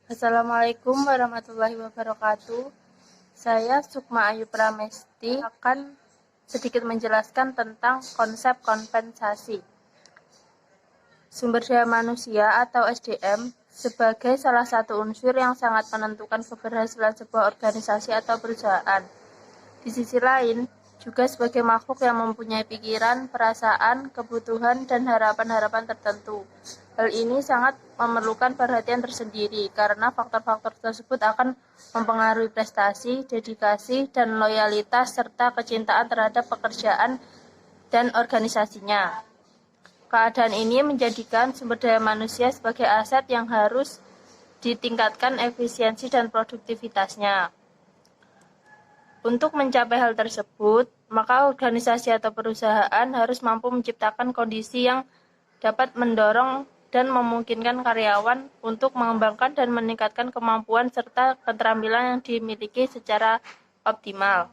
Assalamualaikum warahmatullahi wabarakatuh. Saya Sukma Ayu Pramesti akan sedikit menjelaskan tentang konsep kompensasi. Sumber daya manusia atau SDM sebagai salah satu unsur yang sangat menentukan keberhasilan sebuah organisasi atau perusahaan. Di sisi lain, juga sebagai makhluk yang mempunyai pikiran, perasaan, kebutuhan, dan harapan-harapan tertentu. Hal ini sangat memerlukan perhatian tersendiri karena faktor-faktor tersebut akan mempengaruhi prestasi, dedikasi, dan loyalitas serta kecintaan terhadap pekerjaan dan organisasinya. Keadaan ini menjadikan sumber daya manusia sebagai aset yang harus ditingkatkan efisiensi dan produktivitasnya. Untuk mencapai hal tersebut, maka organisasi atau perusahaan harus mampu menciptakan kondisi yang dapat mendorong dan memungkinkan karyawan untuk mengembangkan dan meningkatkan kemampuan serta keterampilan yang dimiliki secara optimal.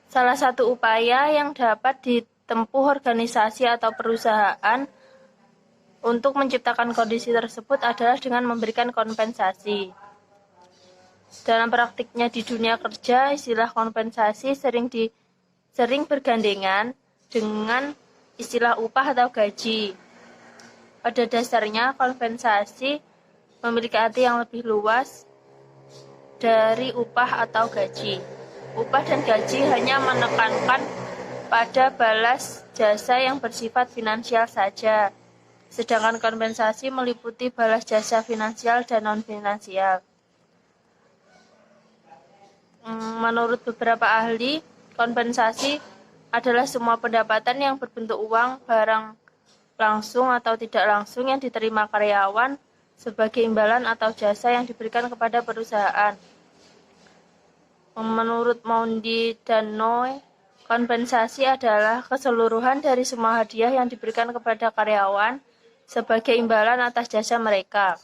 Salah satu upaya yang dapat ditempuh organisasi atau perusahaan untuk menciptakan kondisi tersebut adalah dengan memberikan kompensasi. Dalam praktiknya di dunia kerja, istilah kompensasi sering bergandengan dengan istilah upah atau gaji. Pada dasarnya, kompensasi memiliki arti yang lebih luas dari upah atau gaji. Upah dan gaji hanya menekankan pada balas jasa yang bersifat finansial saja, sedangkan kompensasi meliputi balas jasa finansial dan non-finansial. Menurut beberapa ahli, kompensasi adalah semua pendapatan yang berbentuk uang, barang langsung atau tidak langsung yang diterima karyawan sebagai imbalan atau jasa yang diberikan kepada perusahaan. Menurut Maudy dan Noe, kompensasi adalah keseluruhan dari semua hadiah yang diberikan kepada karyawan sebagai imbalan atas jasa mereka.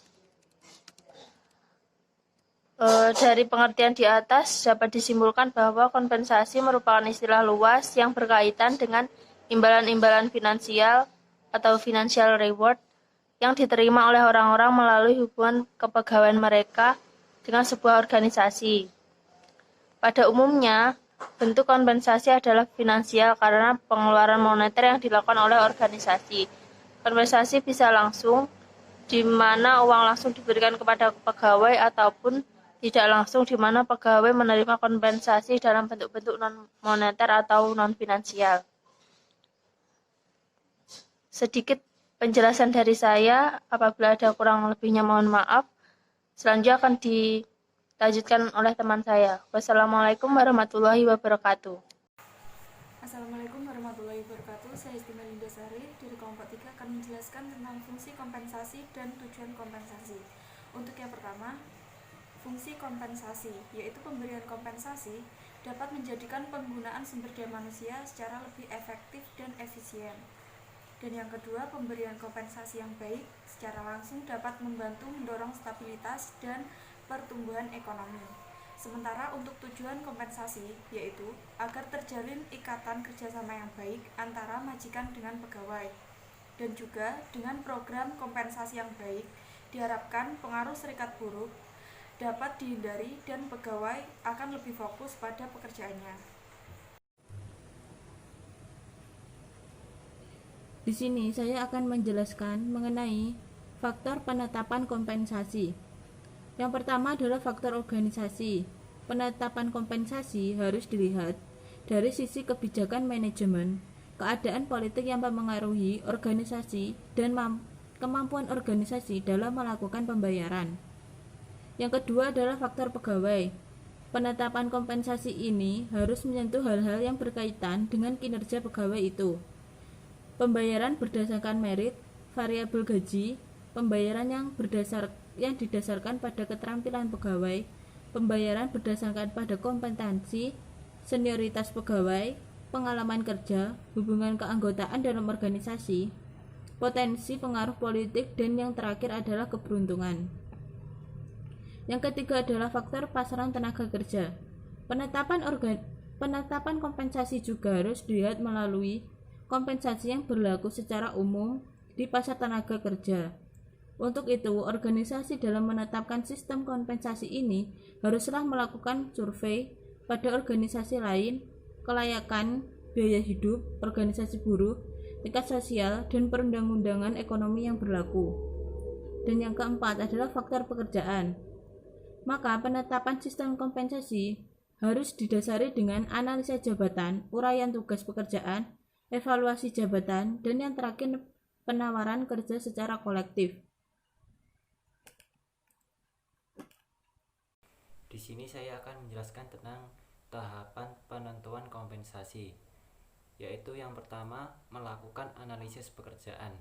Dari pengertian di atas dapat disimpulkan bahwa kompensasi merupakan istilah luas yang berkaitan dengan imbalan-imbalan finansial atau financial reward yang diterima oleh orang-orang melalui hubungan kepegawaian mereka dengan sebuah organisasi. Pada umumnya, bentuk kompensasi adalah finansial karena pengeluaran moneter yang dilakukan oleh organisasi. Kompensasi bisa langsung, di mana uang langsung diberikan kepada pegawai, ataupun tidak langsung, di mana pegawai menerima kompensasi dalam bentuk-bentuk non-moneter atau non-finansial. Sedikit penjelasan dari saya, apabila ada kurang lebihnya mohon maaf. Selanjutnya akan dilanjutkan oleh teman saya. Wassalamualaikum warahmatullahi wabarakatuh. Assalamualaikum warahmatullahi wabarakatuh. Saya Istima Lindasari dari kelompok 3 akan menjelaskan tentang fungsi kompensasi dan tujuan kompensasi. Untuk yang pertama, fungsi kompensasi, yaitu pemberian kompensasi dapat menjadikan penggunaan sumber daya manusia secara lebih efektif dan efisien. Dan yang kedua, pemberian kompensasi yang baik secara langsung dapat membantu mendorong stabilitas dan pertumbuhan ekonomi. Sementara untuk tujuan kompensasi, yaitu agar terjalin ikatan kerjasama yang baik antara majikan dengan pegawai. Dan juga dengan program kompensasi yang baik, diharapkan pengaruh serikat buruh dapat dihindari dan pegawai akan lebih fokus pada pekerjaannya. Di sini saya akan menjelaskan mengenai faktor penetapan kompensasi. Yang pertama adalah faktor organisasi. Penetapan kompensasi harus dilihat dari sisi kebijakan manajemen, keadaan politik yang mempengaruhi organisasi, dan kemampuan organisasi dalam melakukan pembayaran. Yang kedua adalah faktor pegawai. Penetapan kompensasi ini harus menyentuh hal-hal yang berkaitan dengan kinerja pegawai itu. Pembayaran berdasarkan merit, variabel gaji, pembayaran yang didasarkan pada keterampilan pegawai, pembayaran berdasarkan pada kompetensi, senioritas pegawai, pengalaman kerja, hubungan keanggotaan dalam organisasi, potensi pengaruh politik, dan yang terakhir adalah keberuntungan. Yang ketiga adalah faktor pasaran tenaga kerja. Penetapan kompensasi juga harus dilihat melalui kompensasi yang berlaku secara umum di pasar tenaga kerja. Untuk itu, organisasi dalam menetapkan sistem kompensasi ini haruslah melakukan survei pada organisasi lain, kelayakan, biaya hidup, organisasi buruh, tingkat sosial, dan perundang-undangan ekonomi yang berlaku. Dan yang keempat adalah faktor pekerjaan. Maka penetapan sistem kompensasi harus didasari dengan analisa jabatan, uraian tugas pekerjaan, evaluasi jabatan, dan yang terakhir penawaran kerja secara kolektif. Di sini saya akan menjelaskan tentang tahapan penentuan kompensasi, yaitu yang pertama melakukan analisis pekerjaan.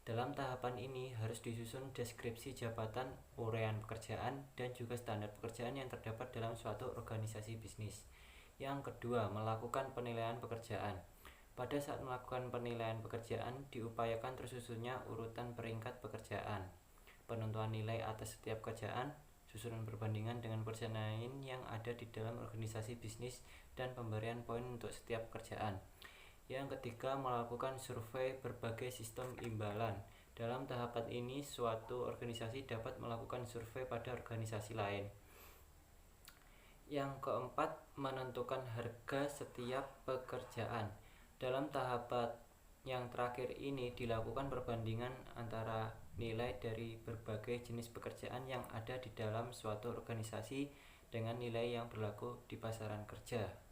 Dalam tahapan ini harus disusun deskripsi jabatan, uraian pekerjaan, dan juga standar pekerjaan yang terdapat dalam suatu organisasi bisnis. Yang kedua, melakukan penilaian pekerjaan. Pada saat melakukan penilaian pekerjaan, diupayakan tersusunnya urutan peringkat pekerjaan, penentuan nilai atas setiap pekerjaan, susunan perbandingan dengan pekerjaan lain yang ada di dalam organisasi bisnis, dan pemberian poin untuk setiap pekerjaan. Yang ketiga, melakukan survei berbagai sistem imbalan. Dalam tahapan ini, suatu organisasi dapat melakukan survei pada organisasi lain. Yang keempat, menentukan harga setiap pekerjaan. Dalam tahapan yang terakhir ini dilakukan perbandingan antara nilai dari berbagai jenis pekerjaan yang ada di dalam suatu organisasi dengan nilai yang berlaku di pasaran kerja.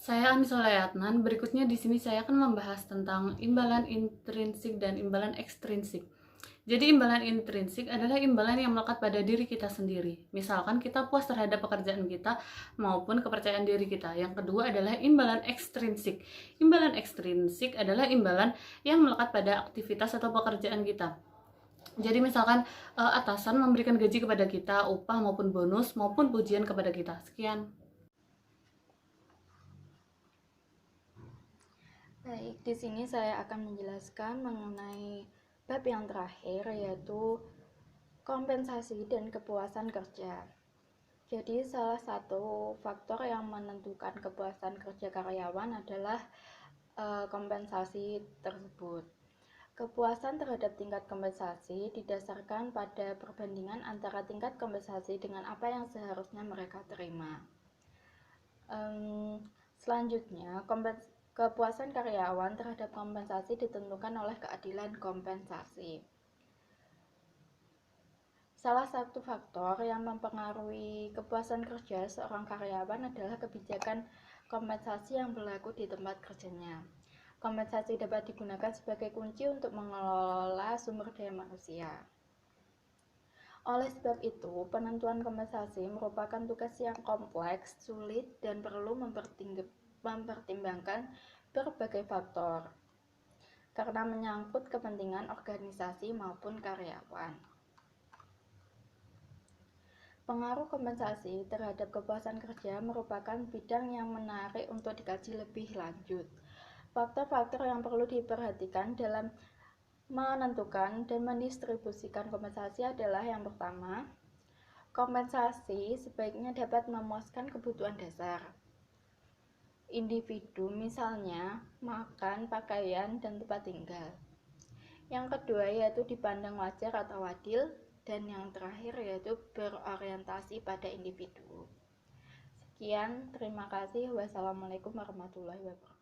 Saya Anissa Layatnan. Berikutnya di sini saya akan membahas tentang imbalan intrinsik dan imbalan ekstrinsik. Jadi imbalan intrinsik adalah imbalan yang melekat pada diri kita sendiri. Misalkan kita puas terhadap pekerjaan kita maupun kepercayaan diri kita. Yang kedua adalah imbalan ekstrinsik. Imbalan ekstrinsik adalah imbalan yang melekat pada aktivitas atau pekerjaan kita. Jadi misalkan atasan memberikan gaji kepada kita, upah maupun bonus maupun pujian kepada kita. Sekian. Baik, di sini saya akan menjelaskan mengenai bab yang terakhir, yaitu kompensasi dan kepuasan kerja. Jadi salah satu faktor yang menentukan kepuasan kerja karyawan adalah kompensasi tersebut. Kepuasan terhadap tingkat kompensasi didasarkan pada perbandingan antara tingkat kompensasi dengan apa yang seharusnya mereka terima. Selanjutnya, kepuasan karyawan terhadap kompensasi ditentukan oleh keadilan kompensasi. Salah satu faktor yang mempengaruhi kepuasan kerja seorang karyawan adalah kebijakan kompensasi yang berlaku di tempat kerjanya. Kompensasi dapat digunakan sebagai kunci untuk mengelola sumber daya manusia. Oleh sebab itu, penentuan kompensasi merupakan tugas yang kompleks, sulit, dan perlu mempertimbangkan berbagai faktor karena menyangkut kepentingan organisasi maupun karyawan. Pengaruh kompensasi terhadap kepuasan kerja merupakan bidang yang menarik untuk dikaji lebih lanjut. Faktor-faktor yang perlu diperhatikan dalam menentukan dan mendistribusikan kompensasi adalah yang pertama, kompensasi sebaiknya dapat memuaskan kebutuhan dasar individu, misalnya makan, pakaian, dan tempat tinggal. Yang kedua yaitu dipandang wajar atau adil, dan yang terakhir yaitu berorientasi pada individu. Sekian, terima kasih. Wassalamualaikum warahmatullahi wabarakatuh.